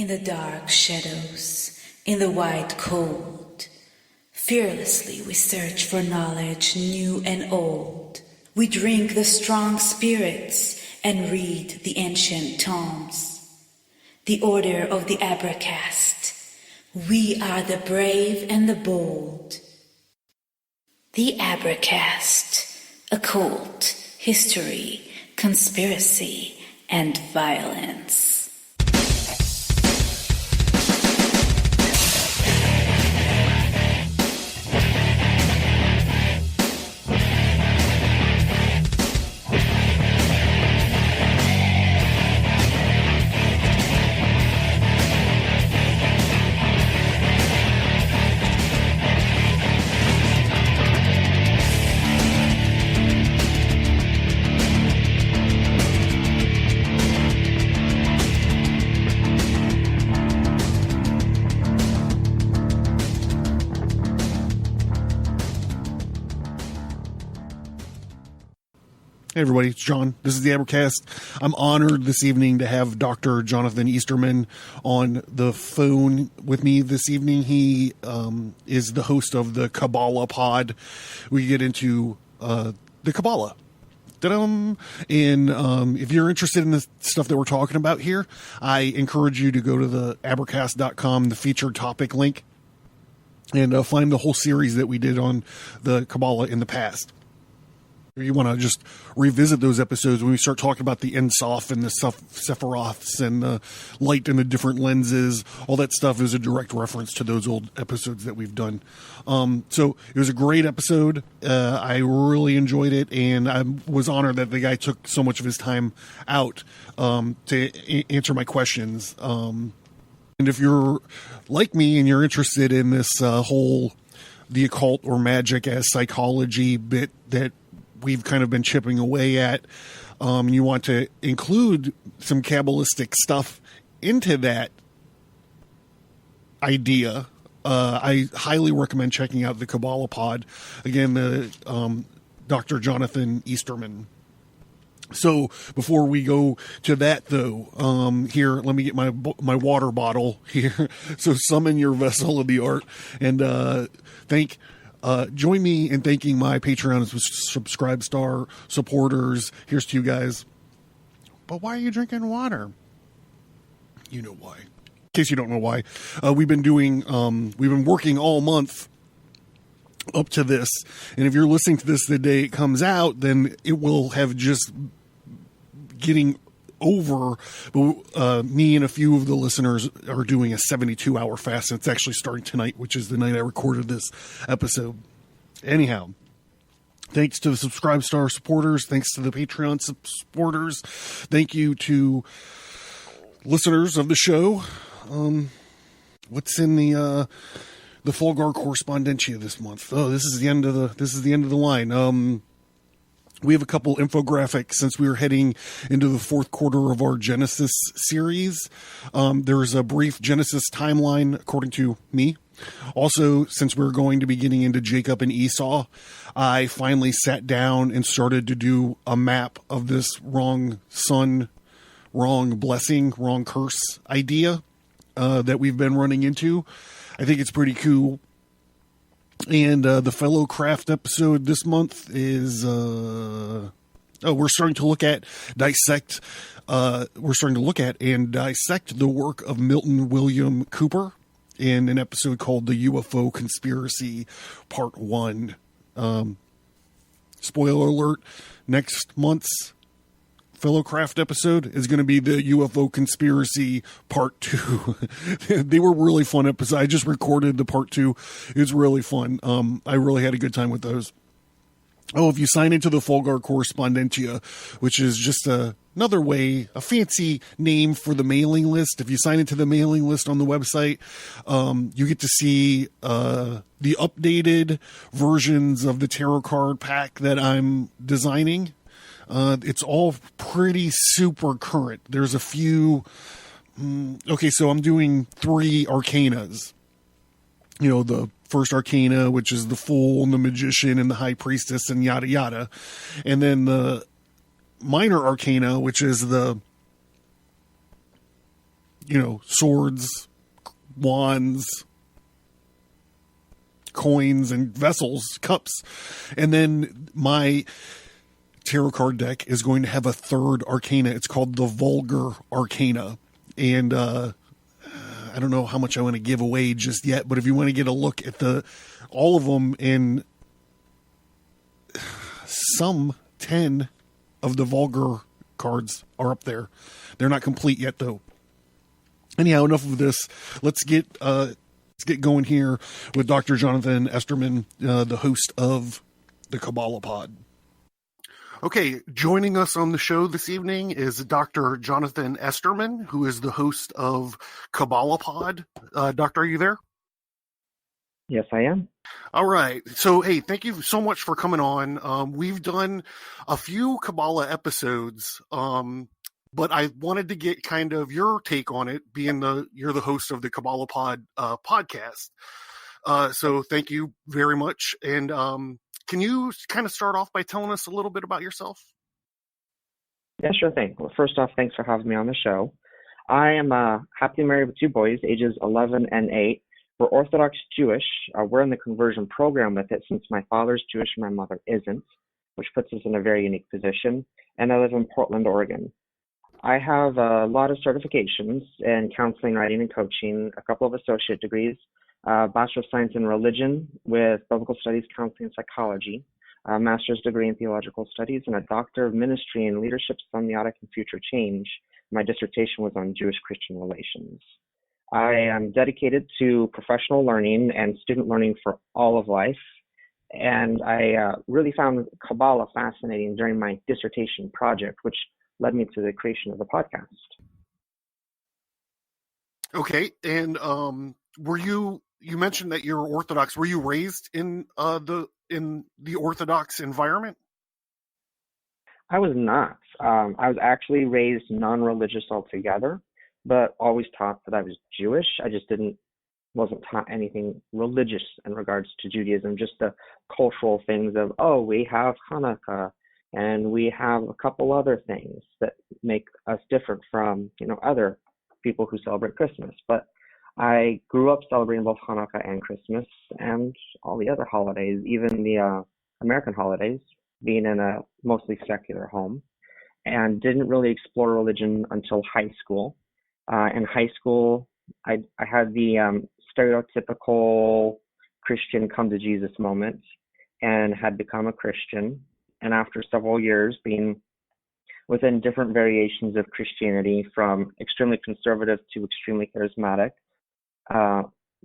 In the dark shadows, in the white cold, fearlessly we search for knowledge new and old. We drink the strong spirits and read the ancient tomes. The order of the Abracast, we are the brave and the bold. The Abracast, occult, history, conspiracy, and violence. Hey everybody, it's John. This is the Advertise. I'm honored this evening to have Dr. Jonathan Esterman on the phone with me this evening. He is the host of the Kabbalah Pod. We get into the Kabbalah. And if you're interested in the stuff that we're talking about here, I encourage you to go to the Advertise.com, the featured topic link, and find the whole series that we did on the Kabbalah in the past. If you want to just revisit those episodes when we start talking about the Ein Sof and the Sephiroths and the light and the different lenses, all that stuff is a direct reference to those old episodes that we've done. So it was a great episode. I really enjoyed it, and I was honored that the guy took so much of his time out to answer my questions. And if you're like me and you're interested in this whole the occult or magic as psychology bit that we've kind of been chipping away at, you want to include some Kabbalistic stuff into that idea, I highly recommend checking out the Kabbalah Pod. Again, the Dr. Jonathan Esterman. So before we go to that, though, here, let me get my water bottle here. So summon your vessel of the art and join me in thanking my Patreon and Subscribe Star supporters. Here's to you guys. But why are you drinking water? You know why. In case you don't know why, we've been working all month up to this. And if you're listening to this the day it comes out, then it will have just getting over. But me and a few of the listeners are doing a 72-hour fast. And it's actually starting tonight, which is the night I recorded this episode. Anyhow, thanks to the Subscribe Star supporters. Thanks to the Patreon supporters. Thank you to listeners of the show. What's in the Fulgar Correspondentia this month? Oh, this is the end of the line. We have a couple infographics since we are heading into the fourth quarter of our Genesis series. There's a brief Genesis timeline, according to me. Also, since we're going to be getting into Jacob and Esau, I finally sat down and started to do a map of this wrong son, wrong blessing, wrong curse idea that we've been running into. I think it's pretty cool. And the Fellow Craft episode this month is we're starting to look at and dissect the work of Milton William Cooper in an episode called The UFO Conspiracy Part 1. Spoiler alert, next month's Fellow Craft episode is going to be the UFO Conspiracy Part 2. They were really fun episodes. I just recorded the Part 2. It was really fun. I really had a good time with those. Oh, if you sign into the Fulgar Correspondentia, which is just another way, a fancy name for the mailing list. If you sign into the mailing list on the website, you get to see the updated versions of the tarot card pack that I'm designing. It's all pretty super current. There's a few. Okay, so I'm doing 3 arcanas. You know, the first arcana, which is the Fool and the Magician and the High Priestess and yada yada. And then the minor arcana, which is the swords, wands, coins, and vessels, cups. And then my tarot card deck is going to have a third arcana. It's called the Vulgar Arcana. And I don't know how much I want to give away just yet, but if you want to get a look at all of them, and some 10 of the Vulgar cards are up there. They're not complete yet, though. Anyhow, enough of this. Let's get going here with Dr. Jonathan Esterman, the host of the Kabbalah Pod. Okay, joining us on the show this evening is Dr. Jonathan Esterman, who is the host of Kabbalah Pod. Doctor, are you there? Yes, I am. All right. So, hey, thank you so much for coming on. We've done a few Kabbalah episodes, but I wanted to get kind of your take on it, being you're the host of the Kabbalah Pod podcast. So thank you very much. And can you kind of start off by telling us a little bit about yourself? Yeah, sure thing. Well, first off, thanks for having me on the show. I am happily married with two boys, ages 11 and 8. We're Orthodox Jewish. We're in the conversion program with it since my father's Jewish and my mother isn't, which puts us in a very unique position. And I live in Portland, Oregon. I have a lot of certifications in counseling, writing, and coaching, a couple of associate degrees, Bachelor of Science in Religion with Biblical Studies, Counseling, and Psychology, a master's degree in Theological Studies, and a Doctor of Ministry in Leadership, Semiotic, and Future Change. My dissertation was on Jewish-Christian relations. I am dedicated to professional learning and student learning for all of life, and I really found Kabbalah fascinating during my dissertation project, which led me to the creation of the podcast. Okay, and you mentioned that you're Orthodox. Were you raised in the Orthodox environment? I was not. I was actually raised non-religious altogether, but always taught that I was Jewish. I just wasn't taught anything religious in regards to Judaism, just the cultural things of, we have Hanukkah, and we have a couple other things that make us different from, other people who celebrate Christmas. But I grew up celebrating both Hanukkah and Christmas and all the other holidays, even the American holidays, being in a mostly secular home, and didn't really explore religion until high school. In high school, I had the stereotypical Christian come to Jesus moment and had become a Christian. And after several years being within different variations of Christianity, from extremely conservative to extremely charismatic,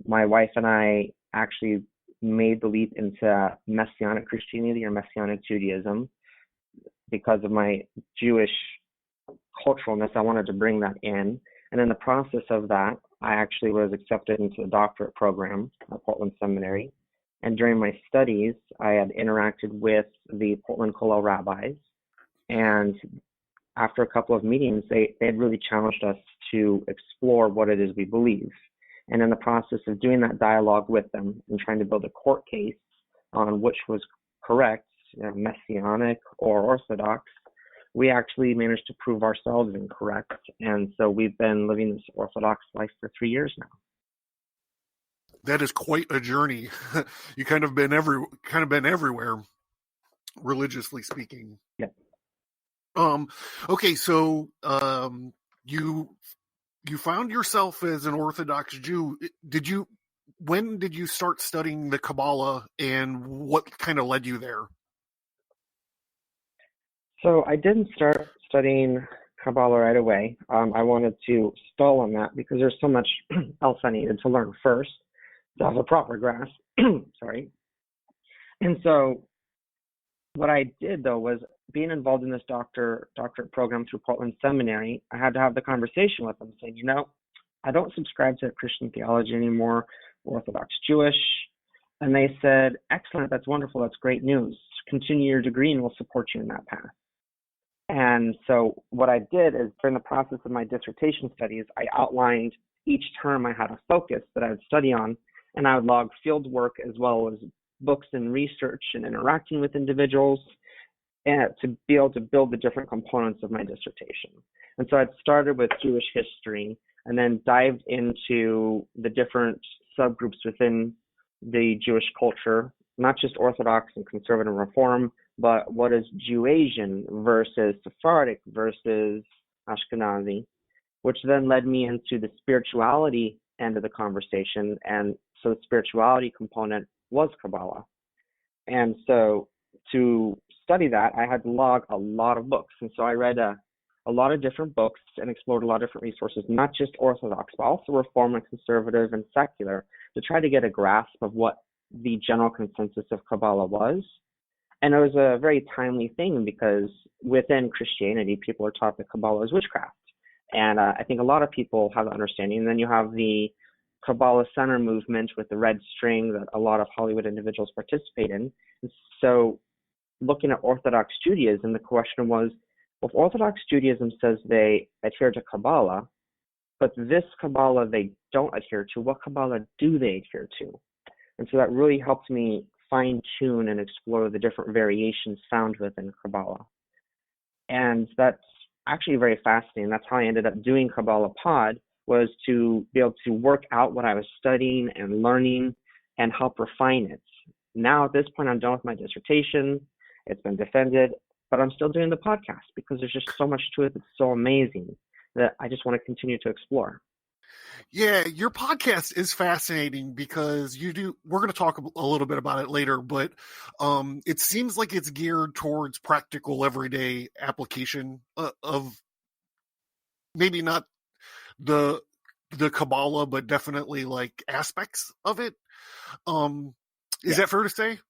my wife and I actually made the leap into Messianic Christianity or Messianic Judaism. Because of my Jewish culturalness, I wanted to bring that in. And in the process of that, I actually was accepted into the doctorate program at Portland Seminary. And during my studies, I had interacted with the Portland Kollel rabbis. And after a couple of meetings, they had really challenged us to explore what it is we believe. And in the process of doing that dialogue with them and trying to build a court case on which was correct, Messianic or Orthodox, we actually managed to prove ourselves incorrect. And so we've been living this Orthodox life for 3 years now. That is quite a journey. You kind of been everywhere, religiously speaking. Yeah. Okay, so you found yourself as an Orthodox Jew. When did you start studying the Kabbalah, and what kind of led you there? So I didn't start studying Kabbalah right away. I wanted to stall on that because there's so much else I needed to learn first to have a proper grasp. Sorry. And so what I did, though, was being involved in this doctorate program through Portland Seminary. I had to have the conversation with them saying, I don't subscribe to Christian theology anymore, Orthodox Jewish. And they said, excellent, that's wonderful, that's great news. Continue your degree and we'll support you in that path. And so what I did is during the process of my dissertation studies, I outlined each term I had a focus that I would study on, and I would log field work as well as books and research and interacting with individuals and to be able to build the different components of my dissertation. And so I'd started with Jewish history, and then dived into the different subgroups within the Jewish culture, not just Orthodox and Conservative Reform, but what is Jewasian versus Sephardic versus Ashkenazi, which then led me into the spirituality end of the conversation. And so the spirituality component was Kabbalah. And so to study that, I had to log a lot of books. And so I read a lot of different books and explored a lot of different resources, not just Orthodox, but also Reform and Conservative and secular, to try to get a grasp of what the general consensus of Kabbalah was. And it was a very timely thing because within Christianity, people are taught that Kabbalah is witchcraft. And I think a lot of people have the understanding. And then you have the Kabbalah Center movement with the red string that a lot of Hollywood individuals participate in. And so looking at Orthodox Judaism, the question was, well, if Orthodox Judaism says they adhere to Kabbalah, but this Kabbalah they don't adhere to, what Kabbalah do they adhere to? And so that really helped me fine-tune and explore the different variations found within Kabbalah. And that's actually very fascinating. That's how I ended up doing Kabbalah Pod, was to be able to work out what I was studying and learning and help refine it. Now at this point, I'm done with my dissertation. It's been defended, but I'm still doing the podcast because there's just so much to it that's so amazing that I just want to continue to explore. Yeah, your podcast is fascinating because we're going to talk a little bit about it later, but it seems like it's geared towards practical everyday application of maybe not the Kabbalah, but definitely like aspects of it. Is that fair to say?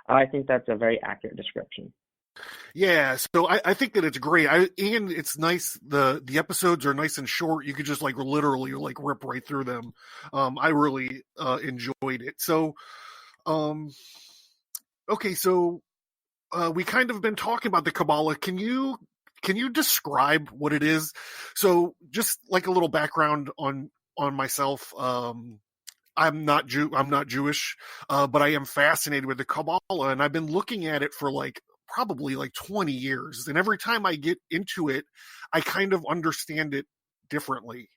I think that's a very accurate description. Yeah, so I think that it's great. And it's nice. The episodes are nice and short. You could just like literally like rip right through them. I really enjoyed it. So, okay, so we kind of been talking about the Kabbalah. Can you describe what it is? So, just like a little background on myself. I'm not Jewish, but I am fascinated with the Kabbalah, and I've been looking at it for probably 20 years. And every time I get into it, I kind of understand it differently.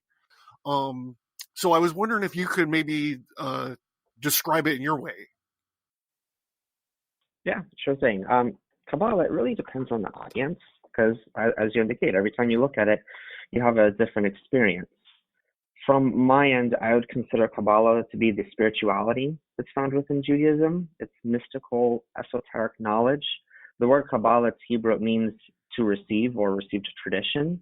So I was wondering if you could maybe describe it in your way. Yeah, sure thing. Kabbalah, it really depends on the audience because, as you indicate, every time you look at it, you have a different experience. From my end, I would consider Kabbalah to be the spirituality that's found within Judaism. It's mystical, esoteric knowledge. The word Kabbalah, it's Hebrew, it means to receive or received tradition.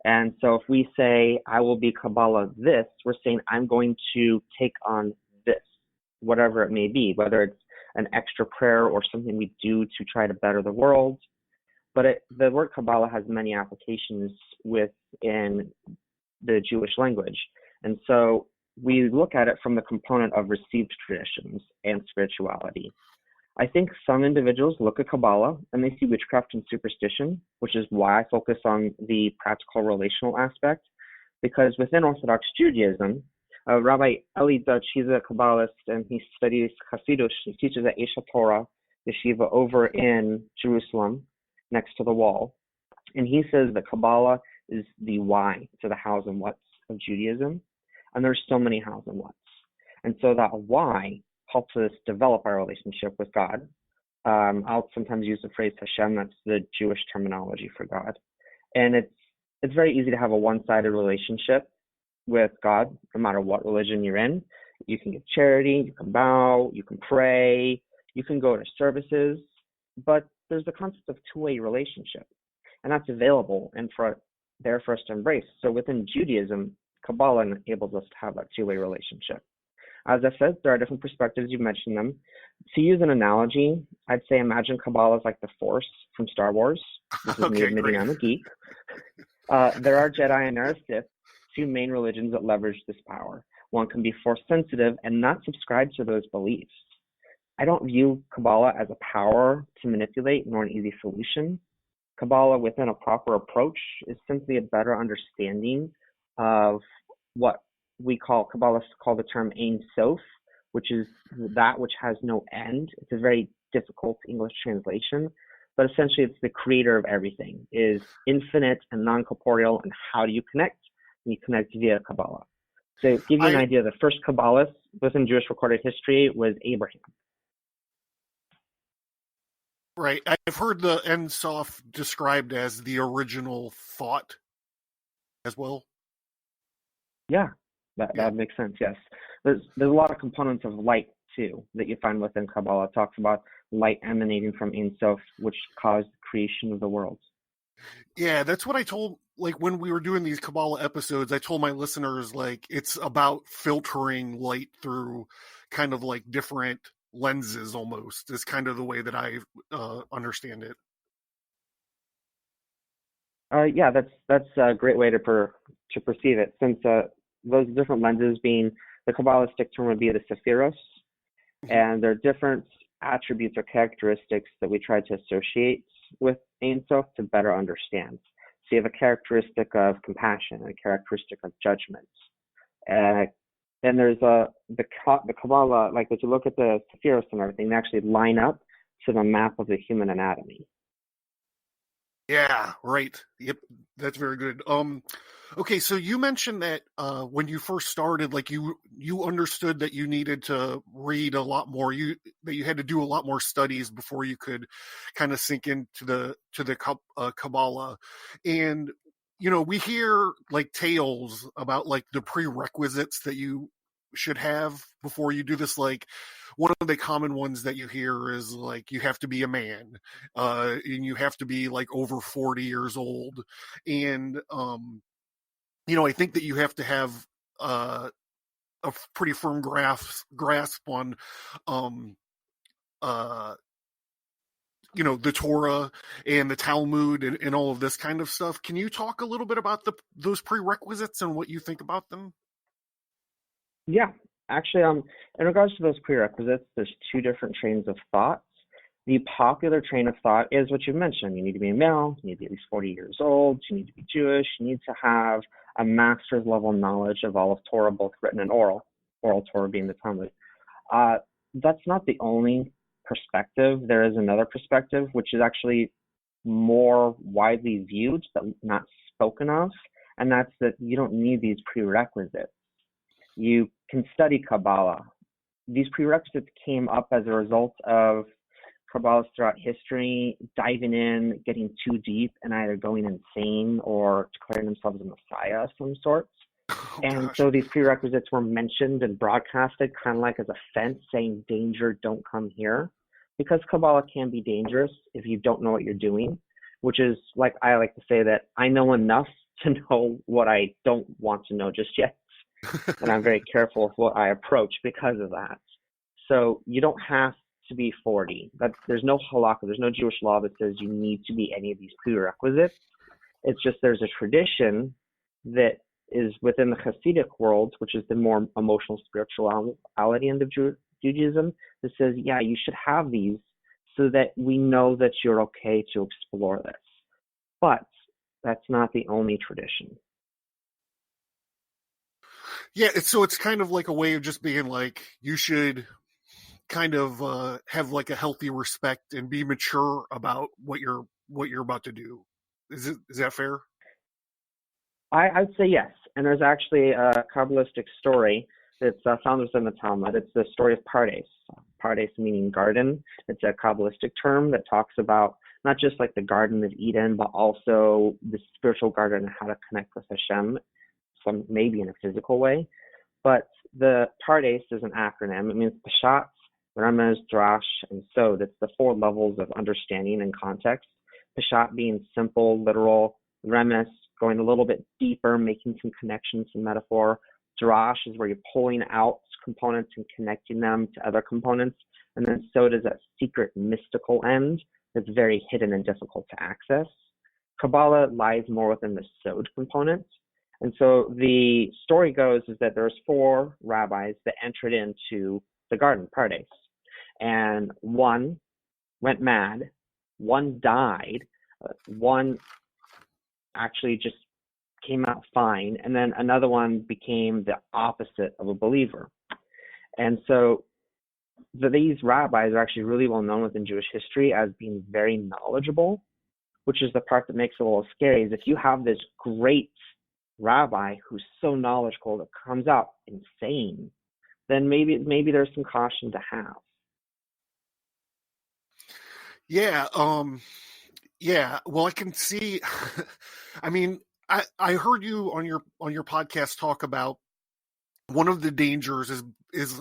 And so if we say, I will be Kabbalah this, we're saying I'm going to take on this, whatever it may be, whether it's an extra prayer or something we do to try to better the world. But the word Kabbalah has many applications within the Jewish language. And so we look at it from the component of received traditions and spirituality. I think some individuals look at Kabbalah and they see witchcraft and superstition, which is why I focus on the practical relational aspect, because within Orthodox Judaism, Rabbi Eli Dutch, he's a Kabbalist and he studies Hasidus. He teaches at Esha Torah Yeshiva over in Jerusalem next to the wall. And he says that Kabbalah is the why to the hows and whats of Judaism. And there's so many hows and whats. And so that why helps us develop our relationship with God. I'll sometimes use the phrase Hashem, that's the Jewish terminology for God. And it's very easy to have a one-sided relationship with God, no matter what religion you're in. You can give charity, you can bow, you can pray, you can go to services, but there's the concept of two-way relationship. And that's available and there for us to embrace. So within Judaism, Kabbalah enables us to have that two-way relationship. As I said, there are different perspectives. You mentioned them. To use an analogy, I'd say imagine Kabbalah is like the Force from Star Wars. This is me admitting I'm a geek. There are Jedi and there are Sith, two main religions that leverage this power. One can be Force sensitive and not subscribe to those beliefs. I don't view Kabbalah as a power to manipulate nor an easy solution. Kabbalah within a proper approach is simply a better understanding of what we call, Kabbalists call the term Ein Sof, which is that which has no end. It's a very difficult English translation, but essentially it's the creator of everything, is infinite and non-corporeal, and how do you connect? you connect via Kabbalah. So to give you an idea, the first Kabbalist within Jewish recorded history was Abraham. Right. I've heard the Ein Sof described as the original thought as well. Yeah, that makes sense, yes. There's a lot of components of light, too, that you find within Kabbalah. It talks about light emanating from Ein Sof, which caused the creation of the world. Yeah, that's what I told, like, when we were doing these Kabbalah episodes, I told my listeners, like, it's about filtering light through kind of like different lenses almost, is kind of the way that I understand it. Yeah, that's a great way to perceive it, since those different lenses being, the Kabbalistic term would be the Sephiros, and there are different attributes or characteristics that we try to associate with Ein Sof to better understand. So you have a characteristic of compassion, a characteristic of judgment. Then there's the Kabbalah, like if you look at the Sephiros and everything, they actually line up to the map of the human anatomy. Yeah, right. Yep, that's very good. Okay, so you mentioned that when you first started, like you understood that you needed to read a lot more. That you had to do a lot more studies before you could kind of sink into the Kabbalah. And we hear like tales about like the prerequisites that you should have before you do this. Like one of the common ones that you hear is like you have to be a man, and you have to be like over 40 years old, and I think that you have to have a pretty firm grasp on the Torah and the Talmud and all of this kind of stuff. Can you talk a little bit about those prerequisites and what you think about them? Yeah, actually, in regards to those prerequisites, there's two different trains of thought. The popular train of thought is what you mentioned. You need to be a male, you need to be at least 40 years old, you need to be Jewish, you need to have a master's level knowledge of all of Torah, both written and oral Torah being the Talmud. That's not the only perspective. There is another perspective, which is actually more widely viewed, but not spoken of, and that's that you don't need these prerequisites. You can study Kabbalah. These prerequisites came up as a result of Kabbalists throughout history diving in, getting too deep, and either going insane or declaring themselves a messiah of some sort. So these prerequisites were mentioned and broadcasted kind of like as a fence saying, danger, don't come here. Because Kabbalah can be dangerous if you don't know what you're doing, which is like I like to say that I know enough to know what I don't want to know just yet. And I'm very careful with what I approach because of that. So you don't have to be 40. There's no halakha, there's no Jewish law that says you need to be any of these prerequisites. It's just there's a tradition that is within the Hasidic world, which is the more emotional spirituality end of Judaism, that says, yeah, you should have these so that we know that you're okay to explore this. But that's not the only tradition. Yeah, so it's kind of like a way of just being like, you should kind of have like a healthy respect and be mature about what you're about to do. Is that fair? I'd say yes. And there's actually a Kabbalistic story that's found within the Talmud. It's the story of Pardes. Pardes meaning garden. It's a Kabbalistic term that talks about not just like the Garden of Eden, but also the spiritual garden and how to connect with Hashem, maybe in a physical way. But the Pardes is an acronym. It means Peshat, Remez, Drash, and Sod. It's the four levels of understanding and context. Peshat being simple, literal. Remez, going a little bit deeper, making some connections and metaphor. Drash is where you're pulling out components and connecting them to other components. And then Sod is that secret mystical end that's very hidden and difficult to access. Kabbalah lies more within the Sod component. And so the story goes is that there's four rabbis that entered into the garden, Pardes. And one went mad, one died, one actually just came out fine, and then another one became the opposite of a believer. And so these rabbis are actually really well known within Jewish history as being very knowledgeable, which is the part that makes it a little scary, is if you have this great rabbi who's so knowledgeable that comes out insane, then maybe there's some caution to have. Yeah, well, I can see. I mean, I heard you on your podcast talk about one of the dangers is it's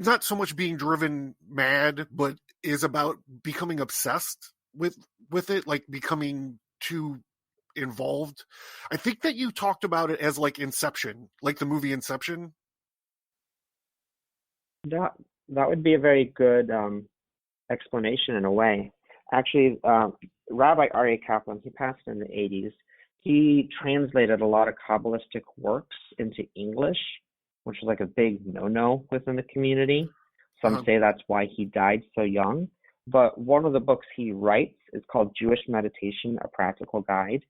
not so much being driven mad, but is about becoming obsessed with it, like becoming too involved. I think that you talked about it as like Inception, like the movie Inception. That would be a very good explanation in a way. Actually, Rabbi Aryeh Kaplan, he passed in the 80s. He translated a lot of Kabbalistic works into English, which was like a big no-no within the community. Some say that's why he died so young. But one of the books he writes is called Jewish Meditation, A Practical Guide.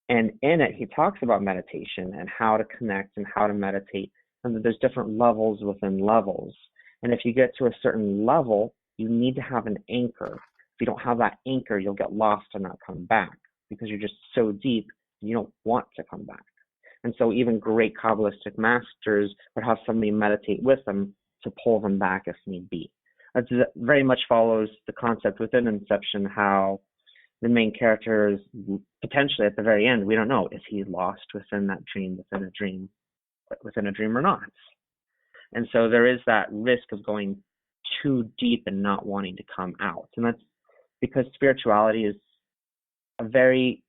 And in it, he talks about meditation and how to connect and how to meditate, and that there's different levels within levels. And if you get to a certain level, you need to have an anchor. If you don't have that anchor, you'll get lost and not come back because you're just so deep, you don't want to come back. And so even great Kabbalistic masters would have somebody meditate with them to pull them back if need be. That very much follows the concept within Inception, how the main character is potentially at the very end, we don't know, is he lost within that dream, within a dream or not? And so there is that risk of going too deep and not wanting to come out. And that's because spirituality is a very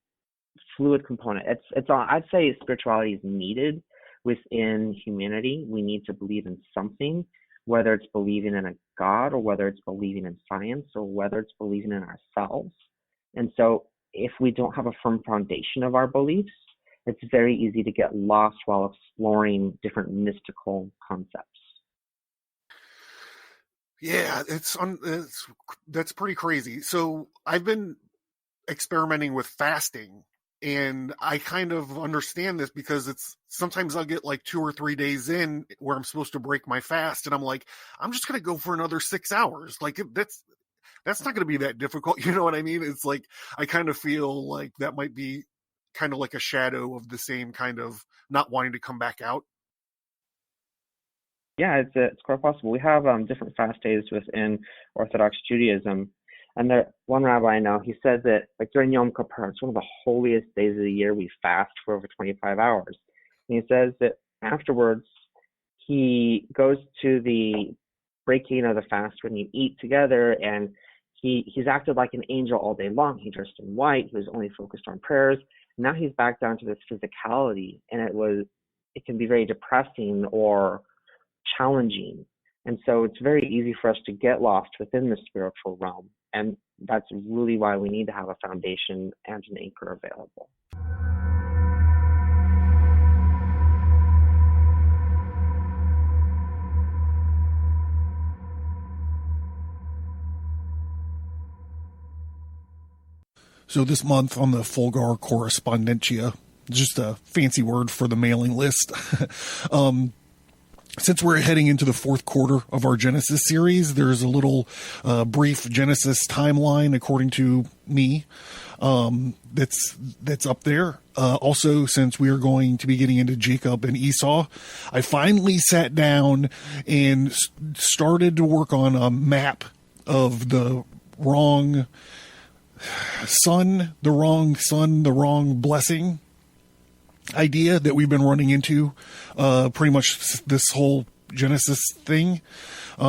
fluid component. I'd say spirituality is needed within humanity. We need to believe in something, whether it's believing in a God or whether it's believing in science or whether it's believing in ourselves. And so if we don't have a firm foundation of our beliefs, it's very easy to get lost while exploring different mystical concepts. Yeah, that's pretty crazy. So I've been experimenting with fasting, and I kind of understand this because it's sometimes I'll get like 2 or 3 days in where I'm supposed to break my fast, and I'm like, I'm just going to go for another 6 hours. Like that's not going to be that difficult. You know what I mean? It's like, I kind of feel like that might be kind of like a shadow of the same kind of not wanting to come back out. Yeah, it's quite possible. We have different fast days within Orthodox Judaism. And one rabbi I know, he said that like during Yom Kippur, it's one of the holiest days of the year, we fast for over 25 hours. And he says that afterwards, he goes to the breaking of the fast when you eat together, and he's acted like an angel all day long. He dressed in white. He was only focused on prayers. Now he's back down to this physicality, and it can be very depressing or challenging. And so it's very easy for us to get lost within the spiritual realm. And that's really why we need to have a foundation and an anchor available. So this month on the Fulgar Correspondentia, just a fancy word for the mailing list. Since we're heading into the fourth quarter of our Genesis series, there's a little brief Genesis timeline, according to me, that's up there. Also, since we are going to be getting into Jacob and Esau, I finally sat down and started to work on a map of the wrong son, the wrong blessing idea that we've been running into pretty much this whole Genesis thing.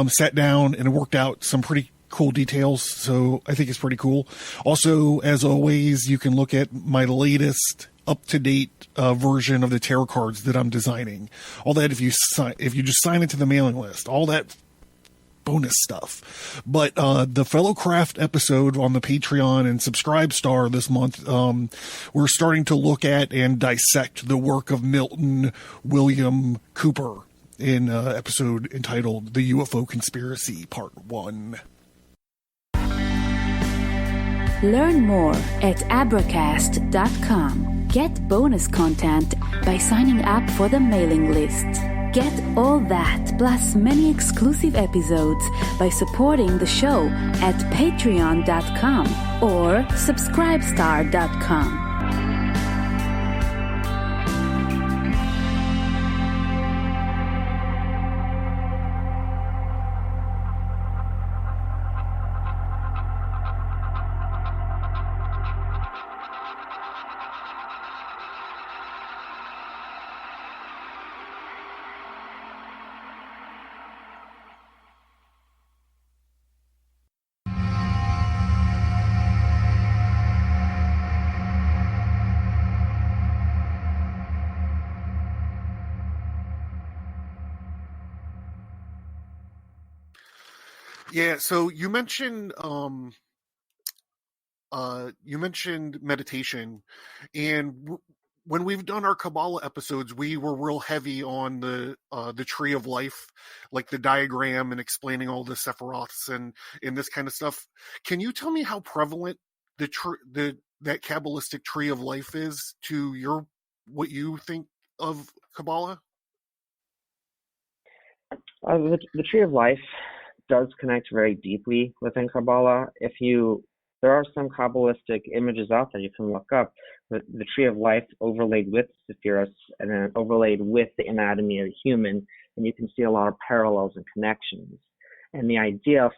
Sat down and worked out some pretty cool details, so I think it's pretty cool. Also, as always, you can look at my latest up-to-date version of the tarot cards that I'm designing. All that if you just sign into the mailing list, all that bonus stuff. But the Fellow Craft episode on the Patreon and Subscribe Star this month, we're starting to look at and dissect the work of Milton William Cooper in an episode entitled The UFO Conspiracy Part 1. Learn more at abracast.com. Get bonus content by signing up for the mailing list. Get all that, plus many exclusive episodes by supporting the show at patreon.com or subscribestar.com. Yeah. So you mentioned meditation, and when we've done our Kabbalah episodes, we were real heavy on the tree of life, like the diagram and explaining all the sephiroths and this kind of stuff. Can you tell me how prevalent that Kabbalistic tree of life is to what you think of Kabbalah? The tree of life does connect very deeply within Kabbalah. There are some Kabbalistic images out there you can look up. The tree of life overlaid with Sephiros and then overlaid with the anatomy of the human, and you can see a lot of parallels and connections. And the idea,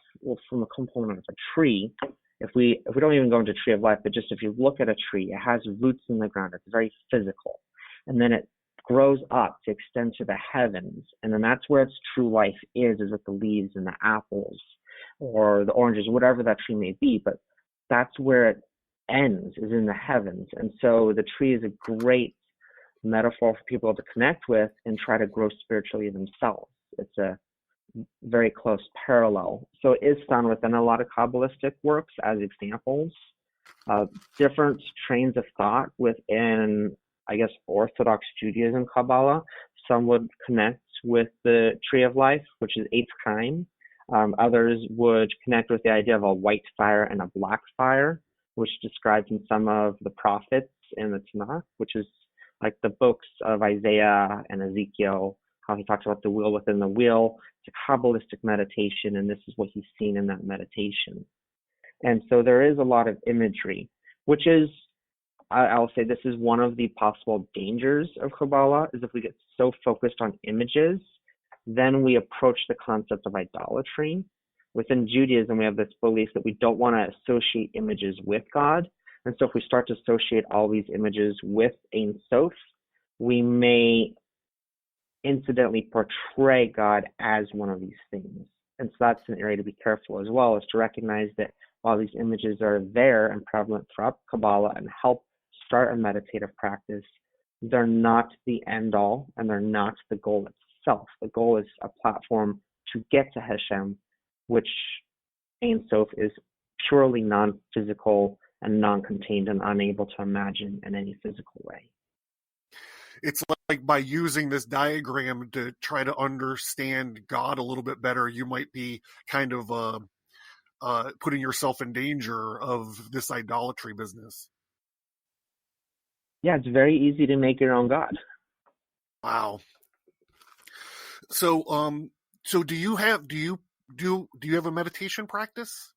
from a component of a tree, if we don't even go into tree of life, but just if you look at a tree, it has roots in the ground. It's very physical, and then it grows up to extend to the heavens, and then that's where its true life is with the leaves and the apples or the oranges, whatever that tree may be. But that's where it ends, is in the heavens. And so the tree is a great metaphor for people to connect with and try to grow spiritually themselves. It's a very close parallel. So it is found within a lot of Kabbalistic works as examples. Different trains of thought within, I guess, Orthodox Judaism Kabbalah. Some would connect with the tree of life, which is eighth Chaim. Others would connect with the idea of a white fire and a black fire, which described in some of the prophets in the Tanakh, which is like the books of Isaiah and Ezekiel, how he talks about the wheel within the wheel. It's a Kabbalistic meditation, and this is what he's seen in that meditation. And so there is a lot of imagery, which is, I'll say this is one of the possible dangers of Kabbalah, is if we get so focused on images, then we approach the concept of idolatry. Within Judaism, we have this belief that we don't want to associate images with God. And so if we start to associate all these images with Ein Sof, we may incidentally portray God as one of these things. And so that's an area to be careful as well, is to recognize that while these images are there and prevalent throughout Kabbalah and help start a meditative practice, they're not the end all and they're not the goal itself. The goal is a platform to get to Hashem, which Ein Sof is purely non-physical and non-contained and unable to imagine in any physical way. It's like by using this diagram to try to understand God a little bit better, you might be kind of putting yourself in danger of this idolatry business. Yeah, it's very easy to make your own God. Wow. So, do you have a meditation practice?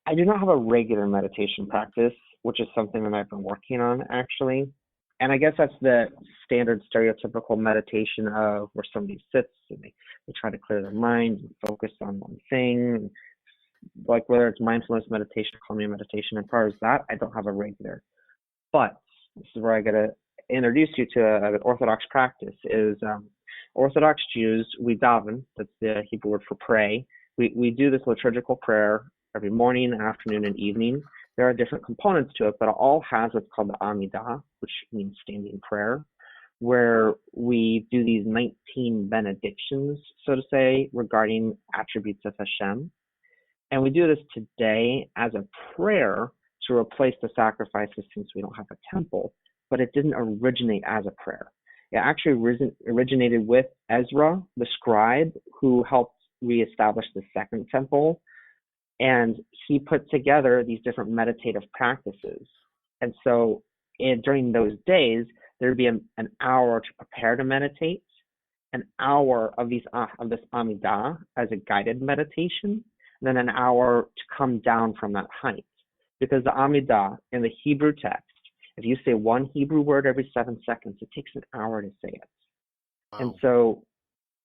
I do not have a regular meditation practice, which is something that I've been working on, actually. And I guess that's the standard stereotypical meditation of where somebody sits and they try to clear their mind and focus on one thing. Like whether it's mindfulness meditation, calming meditation, and as far as that, I don't have a regular. But this is where I got to introduce you to an Orthodox practice. Is Orthodox Jews, we daven, that's the Hebrew word for pray. We do this liturgical prayer every morning, afternoon, and evening. There are different components to it, but it all has what's called the Amidah, which means standing prayer, where we do these 19 benedictions, so to say, regarding attributes of Hashem. And we do this today as a prayer to replace the sacrifices since we don't have a temple, but it didn't originate as a prayer. It actually originated with Ezra, the scribe, who helped reestablish the second temple. And he put together these different meditative practices. And so during those days, there'd be an hour to prepare to meditate, an hour of this Amidah as a guided meditation, and then an hour to come down from that height. Because the Amidah in the Hebrew text, if you say one Hebrew word every 7 seconds, it takes an hour to say it. Wow. And so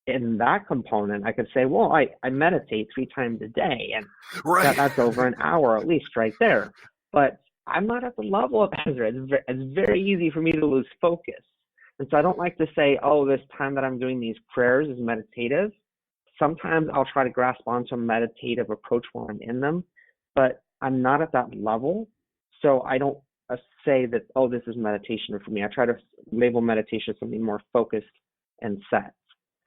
in that component, I could say, well, I meditate 3 times a day, and right. that's over an hour at least right there. But I'm not at the level of Ezra. It's very easy for me to lose focus. And so I don't like to say, oh, this time that I'm doing these prayers is meditative. Sometimes I'll try to grasp onto a meditative approach while I'm in them, but I'm not at that level. So I don't say that, oh, this is meditation for me. I try to label meditation as something more focused and set.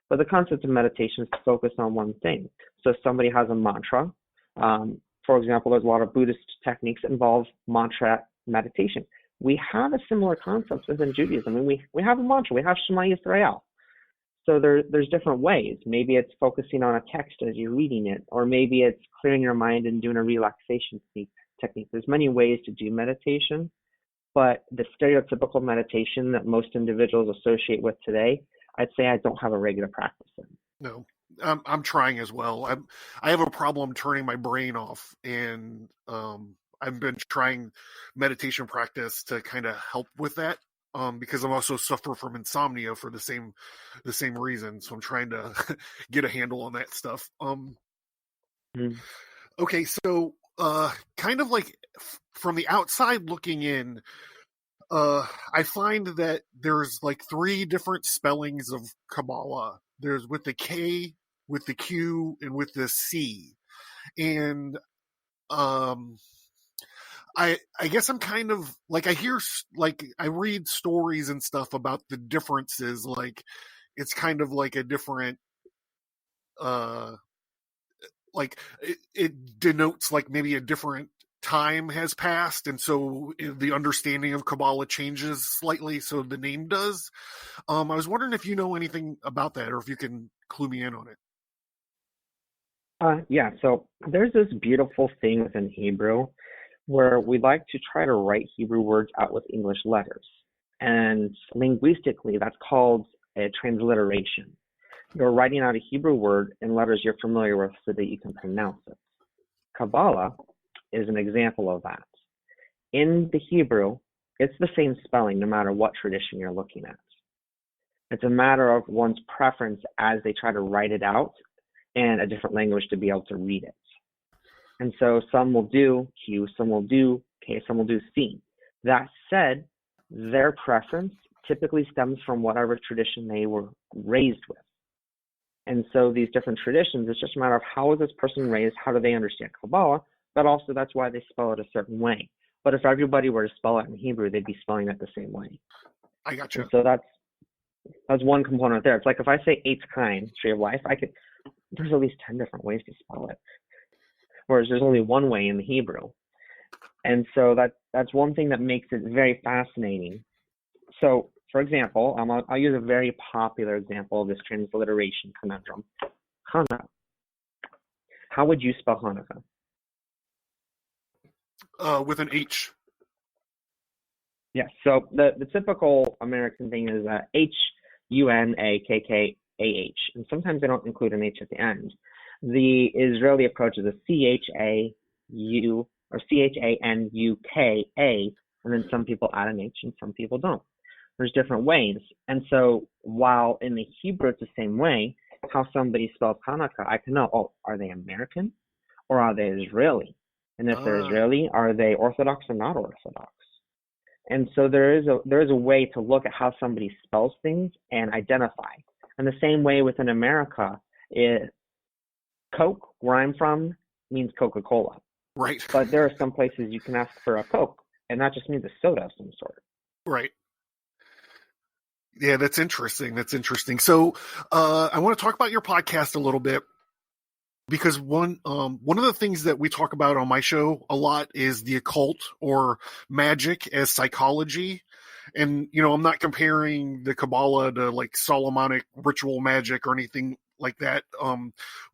But the concept of meditation is to focus on one thing. So if somebody has a mantra, for example, there's a lot of Buddhist techniques that involve mantra meditation. We have a similar concept within Judaism. I mean, we have a mantra. We have Shema Yisrael. So there's different ways. Maybe it's focusing on a text as you're reading it, or maybe it's clearing your mind and doing a relaxation technique. There's many ways to do meditation, but the stereotypical meditation that most individuals associate with today, I'd say I don't have a regular practice in. No, I'm trying as well. I have a problem turning my brain off, and I've been trying meditation practice to kind of help with that. Because I'm also suffer from insomnia for the same reason. So I'm trying to get a handle on that stuff. Okay, so kind of like from the outside looking in, I find that there's like 3 different spellings of Kabbalah. There's with the K, with the Q, and with the C. And I guess I'm kind of like, I read stories and stuff about the differences. Like it's kind of like a different, like it denotes like maybe a different time has passed. And so the understanding of Kabbalah changes slightly. So the name does. I was wondering if you know anything about that, or if you can clue me in on it. Yeah, so there's this beautiful thing within Hebrew where we like to try to write Hebrew words out with English letters. And linguistically, that's called a transliteration. You're writing out a Hebrew word in letters you're familiar with so that you can pronounce it. Kabbalah is an example of that. In the Hebrew, it's the same spelling no matter what tradition you're looking at. It's a matter of one's preference as they try to write it out in a different language to be able to read it. And so some will do Q, some will do K, some will do C. That said, their preference typically stems from whatever tradition they were raised with. And so these different traditions, it's just a matter of how is this person raised, how do they understand Kabbalah, but also that's why they spell it a certain way. But if everybody were to spell it in Hebrew, they'd be spelling it the same way. I got you. And so that's one component there. It's like if I say Eitz Chaim, Tree of Life, there's at least 10 different ways to spell it. Whereas there's only one way in the Hebrew. And so that's one thing that makes it very fascinating. So, for example, I'll use a very popular example of this transliteration conundrum. Hanukkah. How would you spell Hanukkah? With an H. Yes, so the typical American thing is Hunakkah, and sometimes they don't include an H at the end. The Israeli approach is a Chau or Chanukka, and then some people add an H and some people don't. There's different ways. And so while in the Hebrew it's the same way, how somebody spells Hanukkah, I can know, are they American or are they Israeli? And if they're Israeli, are they Orthodox or not Orthodox? And so there is a way to look at how somebody spells things and identify. And the same way within America, Coke, where I'm from, means Coca-Cola. Right. But there are some places you can ask for a Coke, and that just means a soda of some sort. Right. Yeah, that's interesting. So I want to talk about your podcast a little bit, because one of the things that we talk about on my show a lot is the occult or magic as psychology. And, I'm not comparing the Kabbalah to like Solomonic ritual magic or anything like that.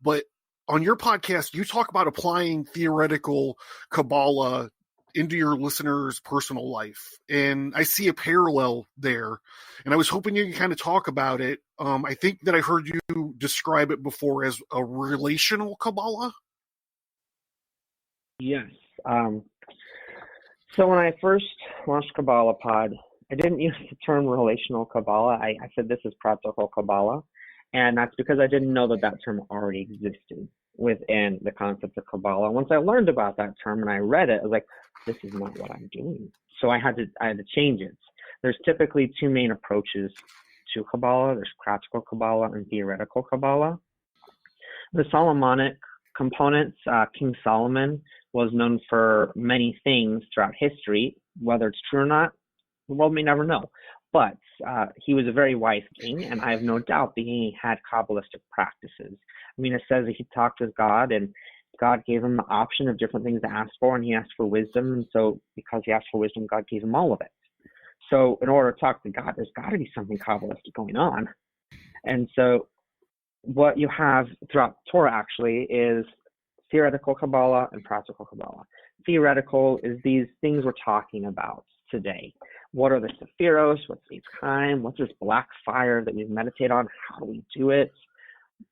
But on your podcast, you talk about applying theoretical Kabbalah into your listeners' personal life. And I see a parallel there. And I was hoping you could kind of talk about it. I think that I heard you describe it before as a relational Kabbalah. Yes. So when I first launched Kabbalah Pod, I didn't use the term relational Kabbalah. I said this is practical Kabbalah. And that's because I didn't know that term already existed within the concept of Kabbalah. Once I learned about that term and I read it, I was like, this is not what I'm doing. So I had to change it. There's typically 2 main approaches to Kabbalah. There's practical Kabbalah and theoretical Kabbalah. The Solomonic components, King Solomon was known for many things throughout history. Whether it's true or not, the world may never know. But he was a very wise king, and I have no doubt that he had Kabbalistic practices. I mean, it says that he talked with God, and God gave him the option of different things to ask for, and he asked for wisdom. And so because he asked for wisdom, God gave him all of it. So in order to talk to God, there's got to be something Kabbalistic going on. And so what you have throughout Torah actually is theoretical Kabbalah and practical Kabbalah. Theoretical is these things we're talking about today. What are the Sephiros? What's each time? What's this black fire that we meditate on? How do we do it?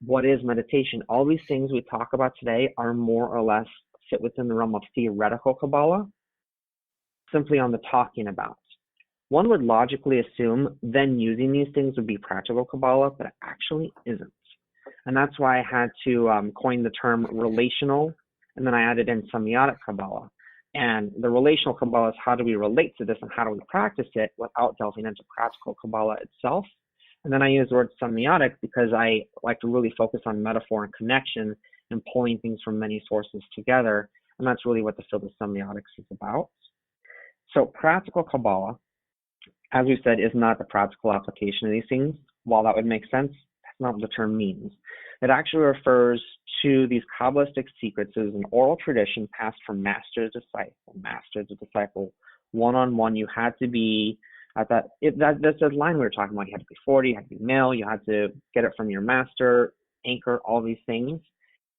What is meditation? All these things we talk about today are more or less fit within the realm of theoretical Kabbalah, simply on the talking about. One would logically assume then using these things would be practical Kabbalah, but it actually isn't. And that's why I had to coin the term relational, and then I added in semiotic Kabbalah. And the relational Kabbalah is how do we relate to this and how do we practice it without delving into practical Kabbalah itself. And then I use the word semiotic because I like to really focus on metaphor and connection and pulling things from many sources together. And that's really what the field of semiotics is about. So practical Kabbalah, as we said, is not the practical application of these things. While that would make sense, that's not what the term means. It actually refers to these Kabbalistic secrets as an oral tradition passed from master to disciple, one-on-one. You had to be at that's the line we were talking about. You had to be 40, you had to be male, you had to get it from your master, anchor, all these things.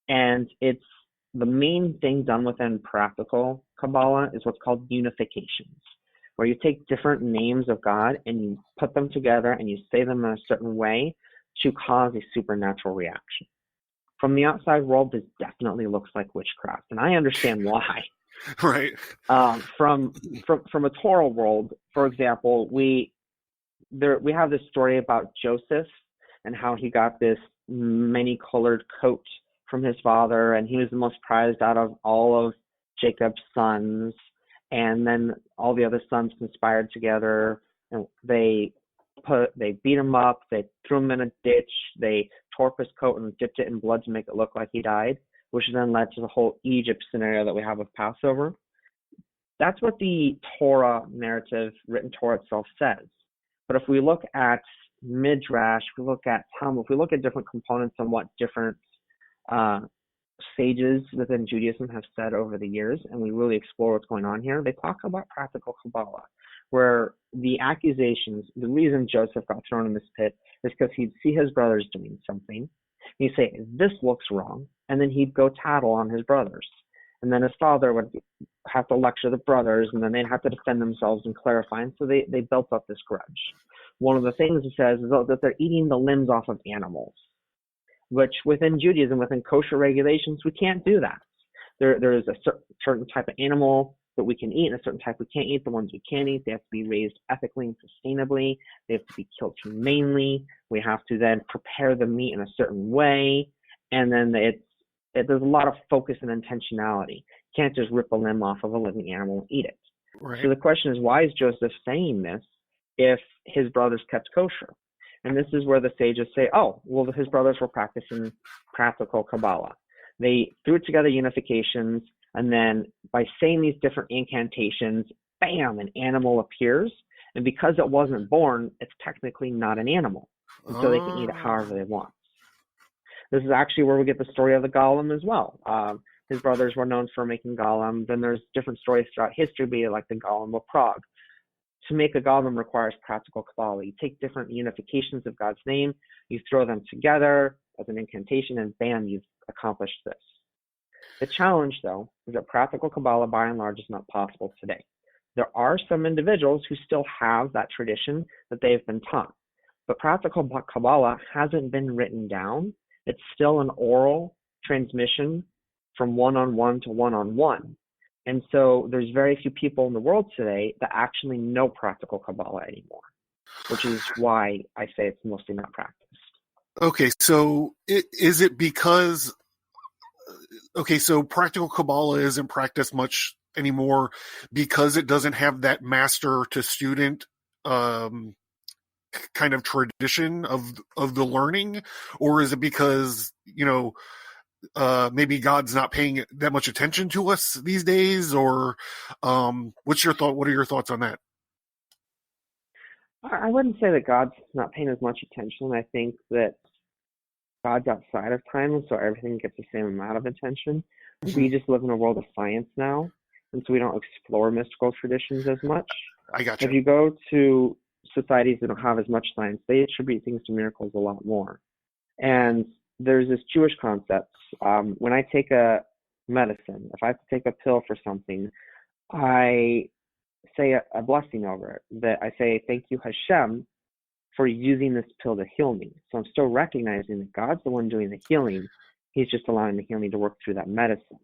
And it's the main thing done within practical Kabbalah is what's called unifications, where you take different names of God and you put them together and you say them in a certain way to cause a supernatural reaction. From the outside world, this definitely looks like witchcraft, and I understand why. Right. From a Torah world, for example, we have this story about Joseph and how he got this many-colored coat from his father, and he was the most prized out of all of Jacob's sons. And then all the other sons conspired together, and they beat him up, they threw him in a ditch, they tore up his coat and dipped it in blood to make it look like he died, which then led to the whole Egypt scenario that we have with Passover. That's what the Torah narrative, written Torah itself says. But if we look at Midrash, if we look at Talmud, if we look at different components and what different sages within Judaism have said over the years, and we really explore what's going on here, they talk about practical Kabbalah, where the accusations, the reason Joseph got thrown in this pit is because he'd see his brothers doing something. He'd say, this looks wrong, and then he'd go tattle on his brothers. And then his father would have to lecture the brothers, and then they'd have to defend themselves and clarify, and so they built up this grudge. One of the things it says is that they're eating the limbs off of animals, which within Judaism, within kosher regulations, we can't do that. There is a certain type of animal that we can eat and a certain type we can't eat. The ones we can eat, they have to be raised ethically and sustainably. They have to be killed humanely. We have to then prepare the meat in a certain way. And then there's a lot of focus and intentionality. You can't just rip a limb off of a living animal and eat it. Right. So the question is, why is Joseph saying this if his brothers kept kosher? And this is where the sages say, oh, well, his brothers were practicing practical Kabbalah. They threw together unifications, and then by saying these different incantations, bam, an animal appears. And because it wasn't born, it's technically not an animal. And so they can eat it however they want. This is actually where we get the story of the golem as well. His brothers were known for making golem. Then there's different stories throughout history, be it like the golem of Prague. To make a golem requires practical Kabbalah. You take different unifications of God's name, you throw them together as an incantation, and bam, you've accomplished this. The challenge, though, is that practical Kabbalah, by and large, is not possible today. There are some individuals who still have that tradition that they've been taught. But practical Kabbalah hasn't been written down. It's still an oral transmission from one-on-one to one-on-one. And so there's very few people in the world today that actually know practical Kabbalah anymore, which is why I say it's mostly not practiced. Okay, so is it because... Okay, so practical Kabbalah isn't practiced much anymore because it doesn't have that master to student kind of tradition of the learning, or is it because maybe God's not paying that much attention to us these days, or what's your thought? What are your thoughts on that? I wouldn't say that God's not paying as much attention. I think that God's outside of time, and so everything gets the same amount of attention. We just live in a world of science now, and so we don't explore mystical traditions as much. I got If you. you go to societies that don't have as much science, they attribute things to miracles a lot more. And there's this Jewish concept. When I take a medicine, if I have to take a pill for something, I say a blessing over it. That I say, thank you, Hashem, for using this pill to heal me. So I'm still recognizing that God's the one doing the healing. He's just allowing the healing to work through that medicine,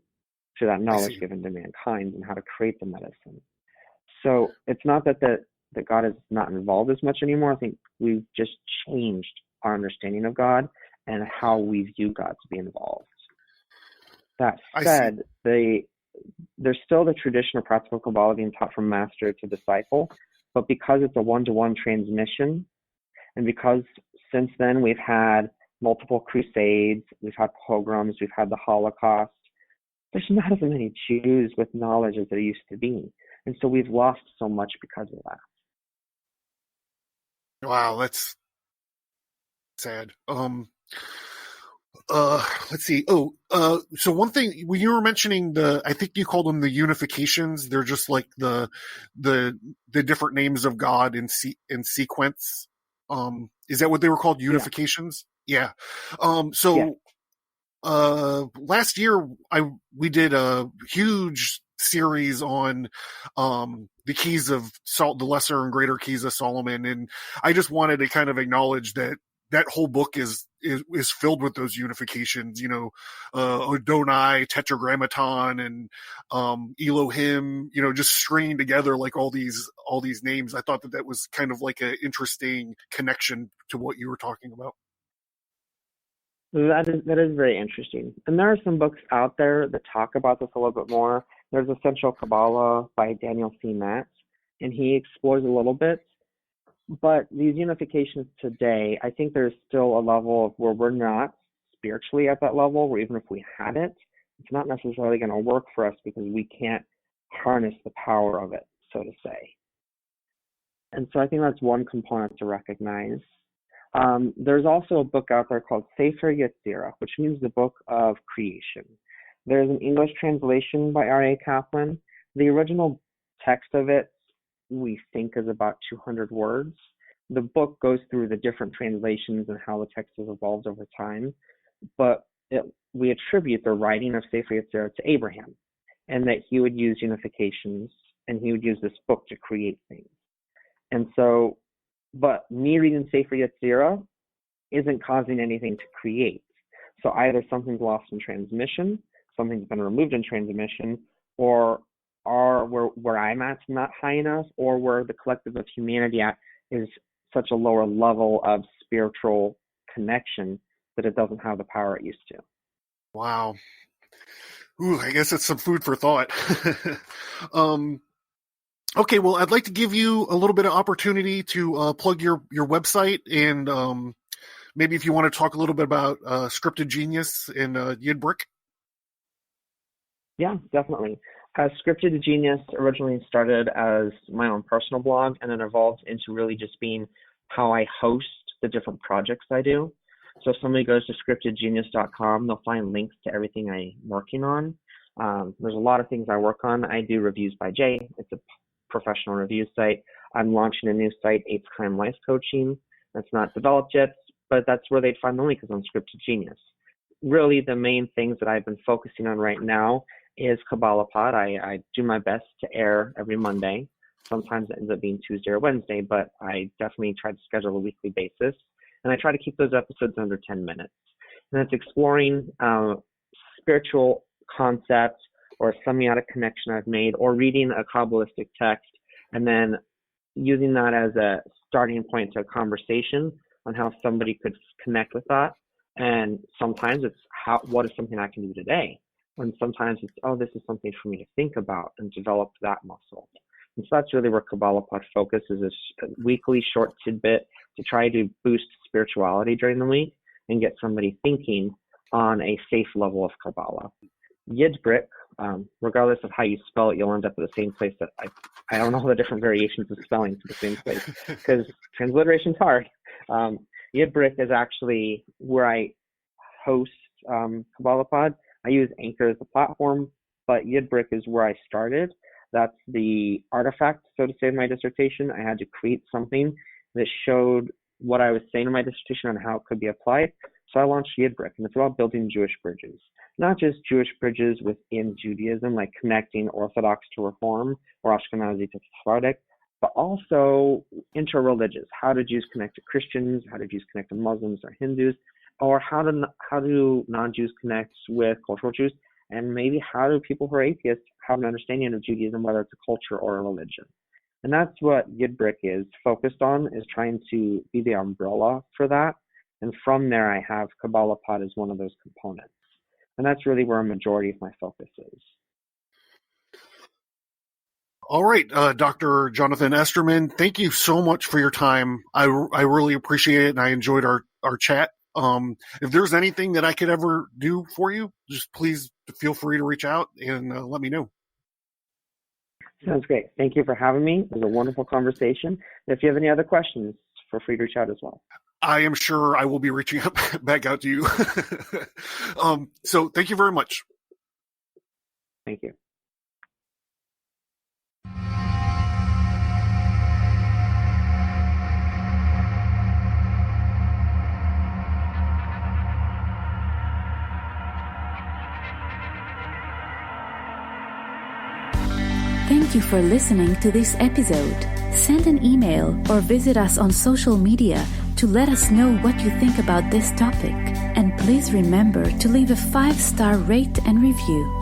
through that knowledge given to mankind and how to create the medicine. So it's not that God is not involved as much anymore. I think we've just changed our understanding of God and how we view God to be involved. That said, there's still the tradition of practical Kabbalah being taught from master to disciple, but because it's a one-to-one transmission, and because since then we've had multiple crusades, we've had pogroms, we've had the Holocaust, there's not as many Jews with knowledge as there used to be. And so we've lost so much because of that. Wow, that's sad. Let's see. So one thing when you were mentioning I think you called them the unifications. They're just like the different names of God in sequence. Is that what they were called? Unifications? Yeah. Last year we did a huge series on the keys of the lesser and greater keys of Solomon, and I just wanted to kind of acknowledge that whole book is filled with those unifications, Adonai, Tetragrammaton, and Elohim, just stringing together like all these names. I thought that was kind of like an interesting connection to what you were talking about. That is very interesting. And there are some books out there that talk about this a little bit more. There's Essential Kabbalah by Daniel C. Matz, and he explores a little bit. But these unifications today, I think there's still a level of where we're not spiritually at that level, where even if we had it, it's not necessarily going to work for us because we can't harness the power of it, so to say. And so I think that's one component to recognize. There's also a book out there called Sefer Yetzirah, which means the book of creation. There's an English translation by R.A. Kaplan. The original text of it, we think, is about 200 words. The book goes through the different translations and how the text has evolved over time, but we attribute the writing of Sefer Yetzirah to Abraham, and that he would use unifications, and he would use this book to create things. And so, but me reading Sefer Yetzirah isn't causing anything to create. So either something's lost in transmission, something's been removed in transmission, or where I'm at's not high enough, or where the collective of humanity at is such a lower level of spiritual connection that it doesn't have the power it used to. Wow. Ooh, I guess it's some food for thought. Okay, well, I'd like to give you a little bit of opportunity to plug your website, and maybe if you want to talk a little bit about Scripted Genius and Yidbrick. Yeah, definitely. Scripted Genius originally started as my own personal blog, and then evolved into really just being how I host the different projects I do. So if somebody goes to scriptedgenius.com, they'll find links to everything I'm working on. There's a lot of things I work on. I do Reviews by Jay. It's a professional review site. I'm launching a new site, 8th Time Life Coaching. That's not developed yet, but that's where they'd find the link, is on Scripted Genius. Really, the main things that I've been focusing on right now is Kabbalah Pod. I do my best to air every Monday. Sometimes it ends up being Tuesday or Wednesday, but I definitely try to schedule a weekly basis. And I try to keep those episodes under 10 minutes. And it's exploring spiritual concepts or a semiotic connection I've made, or reading a Kabbalistic text and then using that as a starting point to a conversation on how somebody could connect with that. And sometimes it's what is something I can do today? And sometimes it's, this is something for me to think about and develop that muscle. And so that's really where Kabbalah Pod focuses, is a weekly short tidbit to try to boost spirituality during the week and get somebody thinking on a safe level of Kabbalah. Yidbrick, regardless of how you spell it, you'll end up at the same place that I don't know the different variations of spelling to the same place because transliteration's hard. Yidbrick is actually where I host Kabbalah Pod. I use Anchor as the platform, but Yidbrick is where I started. That's the artifact, so to say, of my dissertation. I had to create something that showed what I was saying in my dissertation and how it could be applied. So I launched Yidbrick, and it's about building Jewish bridges. Not just Jewish bridges within Judaism, like connecting Orthodox to Reform or Ashkenazi to Sephardic, but also interreligious. How do Jews connect to Christians? How do Jews connect to Muslims or Hindus? Or how do non-Jews connect with cultural Jews? And maybe how do people who are atheists have an understanding of Judaism, whether it's a culture or a religion? And that's what Yidbrick is focused on, is trying to be the umbrella for that. And from there, I have Kabbalah Pod as one of those components. And that's really where a majority of my focus is. All right, Dr. Jonathan Esterman, thank you so much for your time. I really appreciate it, and I enjoyed our chat. If there's anything that I could ever do for you, just please feel free to reach out and let me know. Sounds great. Thank you for having me. It was a wonderful conversation. If you have any other questions, feel free to reach out as well. I am sure I will be reaching back out to you. So thank you very much. Thank you. Thank you for listening to this episode. Send an email or visit us on social media to let us know what you think about this topic. And please remember to leave a 5-star rate and review.